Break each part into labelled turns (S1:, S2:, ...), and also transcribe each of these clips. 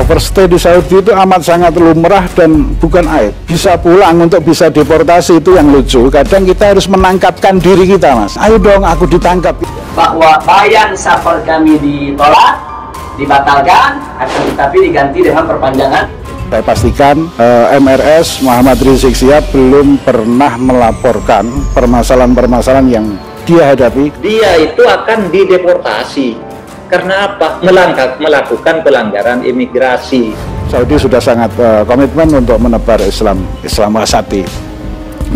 S1: Overstay di Saudi itu amat sangat lumrah dan bukan aib. Bisa pulang untuk bisa deportasi itu yang lucu. Kadang kita harus menangkapkan diri kita, Mas. Ayo dong, aku ditangkap.
S2: Bahwa bayan safar kami ditolak, dibatalkan, akan tetapi diganti dengan perpanjangan.
S1: Saya pastikan MRS Muhammad Rizik Syihab belum pernah melaporkan permasalahan-permasalahan yang dia hadapi.
S3: Dia itu akan dideportasi. Karena apa? Melakukan pelanggaran imigrasi.
S1: Saudi sudah sangat komitmen untuk menebar Islam wasati.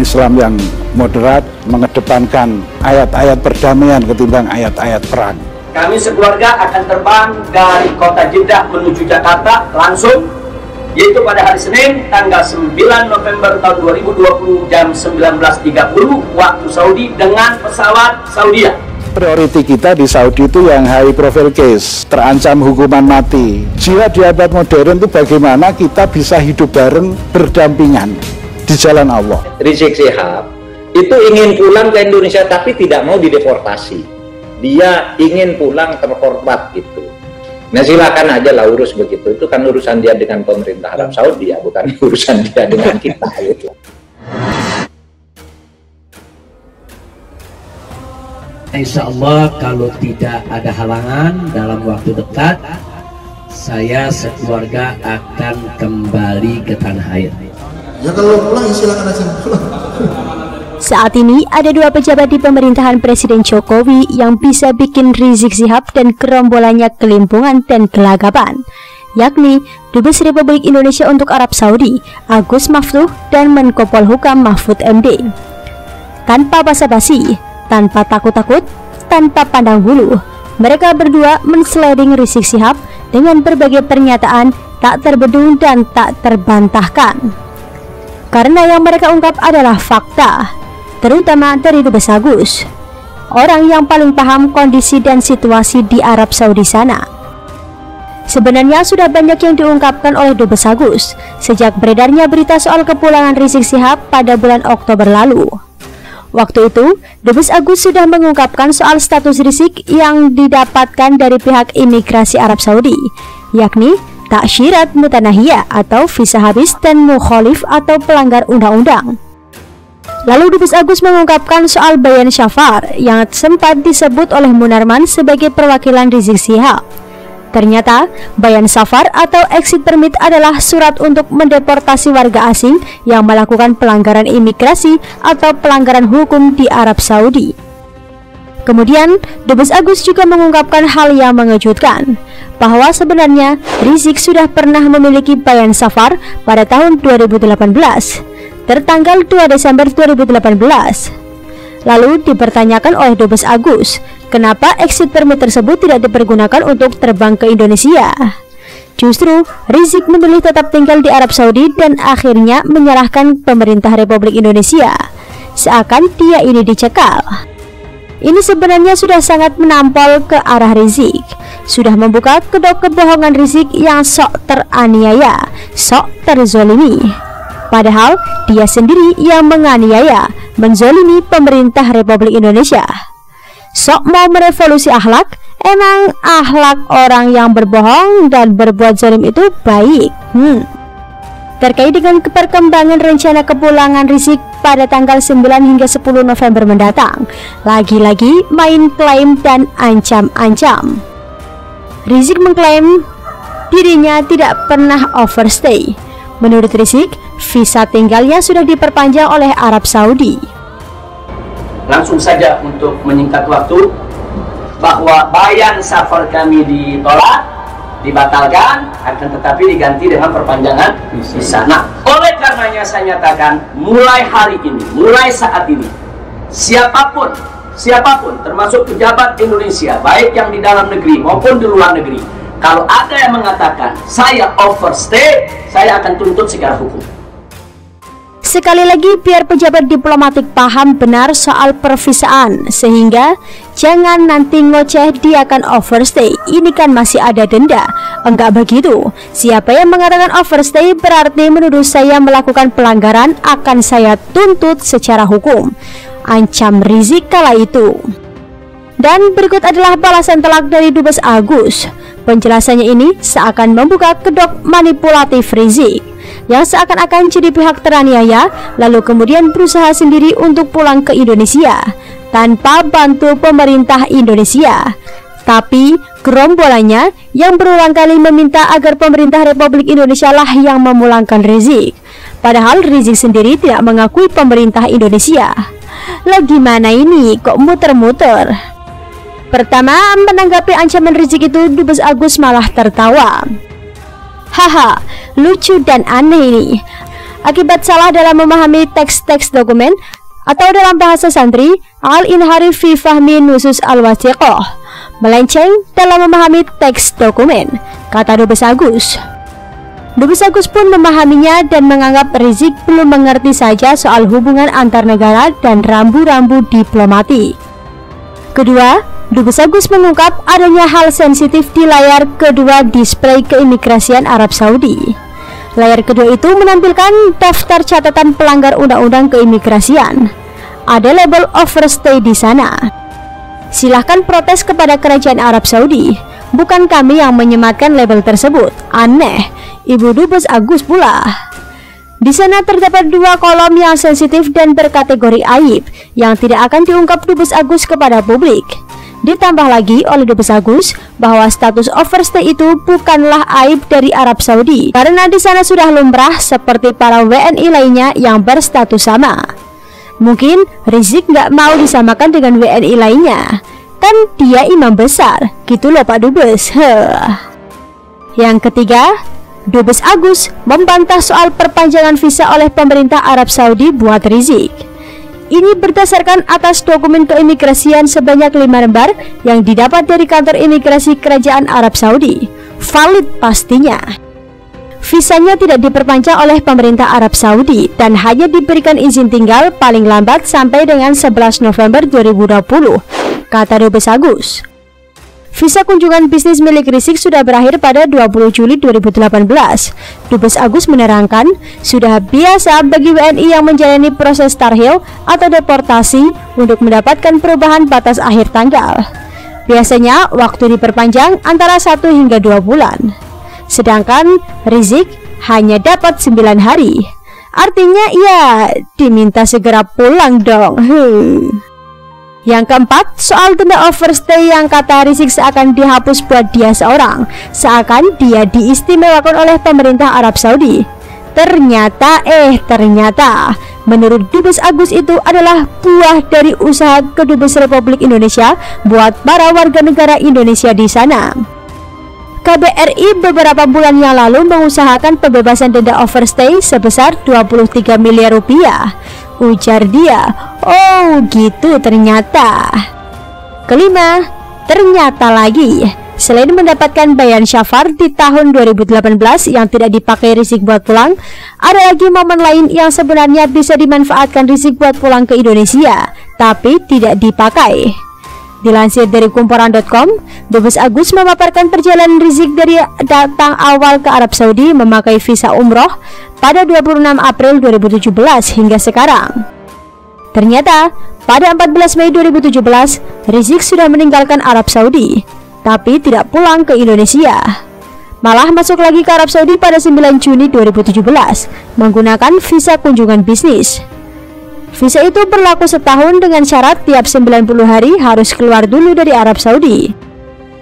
S1: Islam yang moderat, mengedepankan ayat-ayat perdamaian ketimbang ayat-ayat perang.
S2: Kami sekeluarga akan terbang dari kota Jeddah menuju Jakarta langsung, yaitu pada hari Senin tanggal 9 November tahun 2020 jam 19.30 waktu Saudi dengan pesawat Saudia.
S1: Prioriti kita di Saudi itu yang high profile case, terancam hukuman mati. Jihad di abad modern itu bagaimana kita bisa hidup bareng, berdampingan di jalan Allah.
S3: Rizik Syihab itu ingin pulang ke Indonesia tapi tidak mau dideportasi. Dia ingin pulang terhormat gitu. Nah silakan aja lah urus begitu. Itu kan urusan dia dengan pemerintah Arab Saudi ya, bukan urusan dia dengan kita gitu.
S4: Insya Allah kalau tidak ada halangan dalam waktu dekat, saya sekeluarga akan kembali ke tanah air.
S5: Ya kalau pulang ya silakan aja pulang.
S6: Saat ini ada dua pejabat di pemerintahan Presiden Jokowi yang bisa bikin Rizik Syihab dan gerombolannya kelimpungan dan gelagapan, yakni Dubes Republik Indonesia untuk Arab Saudi Agus Maftuh dan Menko Polhukam Mahfud MD. Tanpa basa-basi, tanpa takut-takut, tanpa pandang bulu, mereka berdua mensliding Rizik Syihab dengan berbagai pernyataan tak terbendung dan tak terbantahkan. Karena yang mereka ungkap adalah fakta, terutama dari Dubes Agus, orang yang paling paham kondisi dan situasi di Arab Saudi sana. Sebenarnya sudah banyak yang diungkapkan oleh Dubes Agus sejak beredarnya berita soal kepulangan Rizik Syihab pada bulan Oktober lalu. Waktu itu, Dubes Agus sudah mengungkapkan soal status Rizik yang didapatkan dari pihak imigrasi Arab Saudi, yakni taksyirat mutanahiyah atau visa habis dan mukhalif atau pelanggar undang-undang. Lalu Dubes Agus mengungkapkan soal bayan syafar yang sempat disebut oleh Munarman sebagai perwakilan Rizik Syihab. Ternyata, bayan safar atau exit permit adalah surat untuk mendeportasi warga asing yang melakukan pelanggaran imigrasi atau pelanggaran hukum di Arab Saudi. Kemudian, Dubes Agus juga mengungkapkan hal yang mengejutkan, bahwa sebenarnya Rizik sudah pernah memiliki bayan safar pada tahun 2018, tertanggal 2 Desember 2018. Lalu dipertanyakan oleh Dubes Agus, kenapa exit permit tersebut tidak dipergunakan untuk terbang ke Indonesia? Justru Rizik memilih tetap tinggal di Arab Saudi dan akhirnya menyalahkan pemerintah Republik Indonesia, seakan dia ini dicekal. Ini sebenarnya sudah sangat menampol ke arah Rizik, sudah membuka kedok kebohongan Rizik yang sok teraniaya, sok terzolimi. Padahal dia sendiri yang menganiaya, menzolimi pemerintah Republik Indonesia. Sok mau merevolusi akhlak, emang akhlak orang yang berbohong dan berbuat zalim itu baik. Terkait dengan perkembangan rencana kepulangan Rizik pada tanggal 9 hingga 10 November mendatang, lagi-lagi main klaim dan ancam-ancam. Rizik mengklaim dirinya tidak pernah overstay. Menurut Rizik, visa tinggalnya sudah diperpanjang oleh Arab Saudi.
S2: Langsung saja untuk menyingkat waktu, bahwa bayan safar kami ditolak, dibatalkan, akan tetapi diganti dengan perpanjangan visa. Nah, oleh karenanya saya nyatakan mulai hari ini, mulai saat ini, siapapun termasuk pejabat Indonesia, baik yang di dalam negeri maupun di luar negeri, kalau ada yang mengatakan saya overstay, saya akan tuntut secara hukum.
S6: Sekali lagi, biar pejabat diplomatik paham benar soal pervisaan, sehingga jangan nanti ngoceh dia akan overstay, ini kan masih ada denda. Enggak begitu. Siapa yang mengatakan overstay berarti menuduh saya melakukan pelanggaran, akan saya tuntut secara hukum, ancam Rizik kala itu. Dan berikut adalah balasan telak dari Dubes Agus. Penjelasannya ini seakan membuka kedok manipulatif Rizik yang seakan-akan jadi pihak teraniaya lalu kemudian berusaha sendiri untuk pulang ke Indonesia tanpa bantu pemerintah Indonesia. Tapi gerombolannya yang berulang kali meminta agar pemerintah Republik Indonesia lah yang memulangkan Rizik, padahal Rizik sendiri tidak mengakui pemerintah Indonesia. Lah gimana ini kok muter-muter? Pertama, menanggapi ancaman Rizik itu, Dubes Agus malah tertawa. Haha, lucu dan aneh ini. Akibat salah dalam memahami teks-teks dokumen, atau dalam bahasa santri, al-inharif fi fahmi nusus al-wasiqoh, melenceng dalam memahami teks dokumen, kata Dubes Agus. Dubes Agus pun memahaminya dan menganggap Rizik belum mengerti saja soal hubungan antar negara dan rambu-rambu diplomatik. Kedua, Dubes Agus mengungkap adanya hal sensitif di layar kedua display keimigrasian Arab Saudi. Layar kedua itu menampilkan daftar catatan pelanggar undang-undang keimigrasian. Ada label overstay di sana. Silahkan protes kepada kerajaan Arab Saudi. Bukan kami yang menyematkan label tersebut. Aneh, Ibu Dubes Agus pula. Di sana terdapat dua kolom yang sensitif dan berkategori aib yang tidak akan diungkap Dubes Agus kepada publik. Ditambah lagi oleh Dubes Agus bahwa status overstay itu bukanlah aib dari Arab Saudi karena di sana sudah lumrah seperti para WNI lainnya yang berstatus sama. Mungkin Rizik nggak mau disamakan dengan WNI lainnya, kan dia imam besar, gitu loh Pak Dubes. Yang ketiga, Dubes Agus membantah soal perpanjangan visa oleh pemerintah Arab Saudi buat Rizik. Ini berdasarkan atas dokumen keimigrasian sebanyak 5 lembar yang didapat dari kantor imigrasi kerajaan Arab Saudi. Valid pastinya. Visanya tidak diperpanjang oleh pemerintah Arab Saudi dan hanya diberikan izin tinggal paling lambat sampai dengan 11 November 2020, kata Dubes Agus. Visa kunjungan bisnis milik Rizik sudah berakhir pada 20 Juli 2018. Dubes Agus menerangkan, sudah biasa bagi WNI yang menjalani proses tarhil atau deportasi untuk mendapatkan perubahan batas akhir tanggal. Biasanya waktu diperpanjang antara 1 hingga 2 bulan. Sedangkan Rizik hanya dapat 9 hari. Artinya ya diminta segera pulang dong. Yang keempat, soal denda overstay yang kata Rizik seakan dihapus buat dia seorang, seakan dia diistimewakan oleh pemerintah Arab Saudi. Ternyata menurut Dubes Agus itu adalah buah dari usaha Kedubes Republik Indonesia buat para warga negara Indonesia di sana. KBRI beberapa bulan yang lalu mengusahakan pembebasan denda overstay sebesar 23 miliar rupiah. Ujar dia, oh gitu ternyata. Kelima, ternyata lagi, selain mendapatkan bayan syafar di tahun 2018 yang tidak dipakai Rizik buat pulang, ada lagi momen lain yang sebenarnya bisa dimanfaatkan Rizik buat pulang ke Indonesia, tapi tidak dipakai. Dilansir dari Kumpulan.com, Dubes Agus memaparkan perjalanan Rizik dari datang awal ke Arab Saudi memakai visa umroh pada 26 April 2017 hingga sekarang. Ternyata, pada 14 Mei 2017, Rizik sudah meninggalkan Arab Saudi, tapi tidak pulang ke Indonesia. Malah masuk lagi ke Arab Saudi pada 9 Juni 2017 menggunakan visa kunjungan bisnis. Visa itu berlaku setahun dengan syarat tiap 90 hari harus keluar dulu dari Arab Saudi.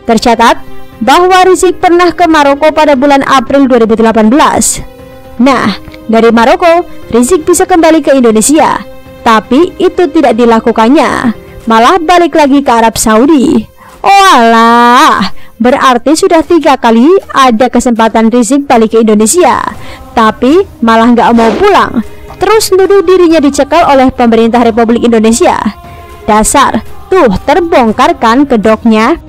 S6: Tercatat bahwa Rizik pernah ke Maroko pada bulan April 2018. Nah, dari Maroko, Rizik bisa kembali ke Indonesia, tapi itu tidak dilakukannya, malah balik lagi ke Arab Saudi. Oh alah, berarti sudah 3 kali ada kesempatan Rizik balik ke Indonesia, tapi malah nggak mau pulang. Terus nuduh dirinya dicekal oleh pemerintah Republik Indonesia. Dasar, tuh terbongkar kan kedoknya.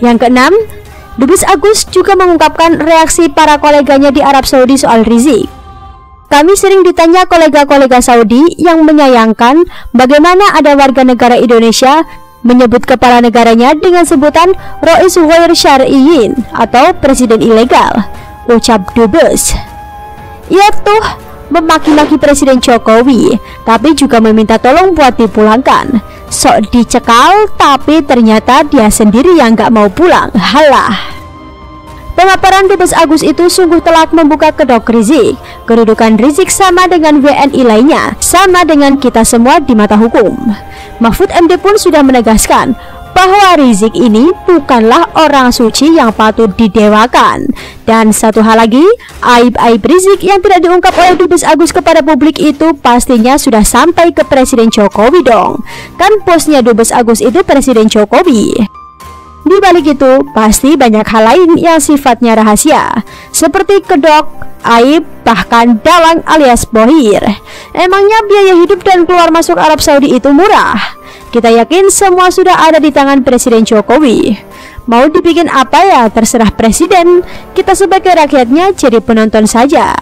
S6: Yang keenam, Dubes Agus juga mengungkapkan reaksi para koleganya di Arab Saudi soal Rizik. Kami sering ditanya kolega-kolega Saudi yang menyayangkan bagaimana ada warga negara Indonesia menyebut kepala negaranya dengan sebutan Rois Ghair Syar'iyyin atau presiden ilegal, ucap Dubes. Ya tuh, memaki-maki Presiden Jokowi, tapi juga meminta tolong buat dipulangkan. Sok dicekal, tapi ternyata dia sendiri yang gak mau pulang. Halah. Pemaparan Dubes Agus itu sungguh telak membuka kedok Rizik. Kedudukan Rizik sama dengan WNI lainnya, sama dengan kita semua di mata hukum. Mahfud MD pun sudah menegaskan bahwa Rizik ini bukanlah orang suci yang patut didewakan. Dan satu hal lagi, aib-aib Rizik yang tidak diungkap oleh Dubes Agus kepada publik itu pastinya sudah sampai ke Presiden Jokowi dong. Kan bosnya Dubes Agus itu Presiden Jokowi. Di balik itu, pasti banyak hal lain yang sifatnya rahasia, seperti kedok, aib, bahkan dalang alias bohir. Emangnya biaya hidup dan keluar masuk Arab Saudi itu murah? Kita yakin semua sudah ada di tangan Presiden Jokowi. Mau dibikin apa ya terserah Presiden, kita sebagai rakyatnya jadi penonton saja.